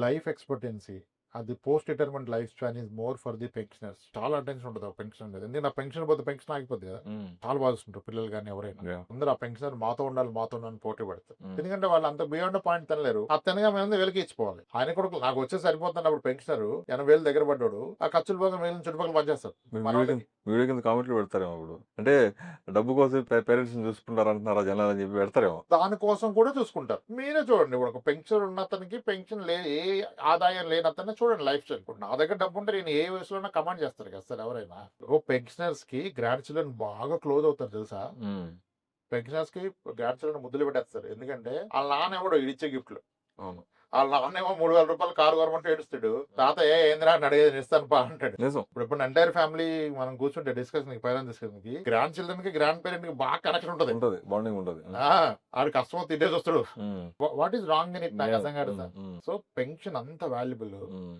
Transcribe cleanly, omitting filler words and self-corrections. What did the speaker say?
Life expectancy అది post retirement life span is more for the pensioners. చాలా attention ఉంటుంది ఆ పెన్షన్ అనేది. ఎందుకంటే ఆ పెన్షన్ పోతే పెన్షన్ ఆగిపోద్ది కదా. చాలా బాధిస్తుంటారు పిల్లలు కానీ ఎవరైనా. Yeah. అందరూ ఆ పెన్షనర్ మాతో ఉండాలి మాతో ఉండాలని పోటీ పడతారు. Mm. ఎందుకంటే వాళ్ళు అంత బియాండ్ పాయింట్ తినలేరు. ఆ తినగా మేము వెలికి ఇచ్చిపోవాలి. ఆయన కూడా నాకు వచ్చే సరిపోతుంది అప్పుడు పెన్షనర్ 80,000 దగ్గర పడ్డాడు. ఆ ఖర్చులు పోగా మిగిలిన చుట్టుపక్కల పనిచేస్తారు. మీరు మన వాళ్ళకి వీడియో కింద కామెంట్లు పెడతారేమో ఇప్పుడు. అంటే డబ్బు కోసం పేరెంట్స్ చూసుకుంటారు అంటున్నారా జనాలు అని చెప్పి పెడతారేమో. దానికోసం కూడా చూసుకుంటారు. మీరే చూడండి ఇప్పుడు ఒక పెన్షన్ ఉన్న అతనికి పెన్షన్ ఏ ఆదాయం లేని అతన్ని చూడండి లైఫ్ స్టైల్. ఇప్పుడు నా దగ్గర డబ్బు ఉంటే నేను ఏ వయసులో కమాండ్ చేస్తారు కదా సార్ ఎవరైనా. ఓ పెన్షనర్స్ కి గ్రాండ్ చిల్డ్రన్ బాగా క్లోజ్ అవుతారు తెలుసా. Mm. పెన్షనర్స్ కి గ్రాండ్ చిల్డ్రన్ ముద్దులు పెట్టేస్తారు. ఎందుకంటే వాళ్ళ నాన్న ఎవడో ఇచ్చే గిఫ్ట్లు. అవును. వాళ్ళ నాన్నేమో 3,000 రూపాయలు కారు కొనమంటే ఏడుస్తాడు. తాత ఏందిరా అని అడిగేది ఇస్తాను పా అంటాడు. నిజం. ఇప్పుడు ఎంటైర్ ఫ్యామిలీ మనం కూర్చుంటే డిస్కషన్ పేరెంట్స్ డిస్కషన్ కి గ్రాండ్ చిల్డ్రన్ కి గ్రాండ్ పేరెంట్ కి బాగా కనెక్షన్ ఉంటది. ఉంటది, బాండింగ్ ఉంటది. ఆడు కష్టమో తిట్టేసి వస్తాడు. Mm. What is wrong in it నాకు Yeah. అర్థం కాదు Mm. Sir. Mm. So pension అంత వాల్యుబుల్. Mm.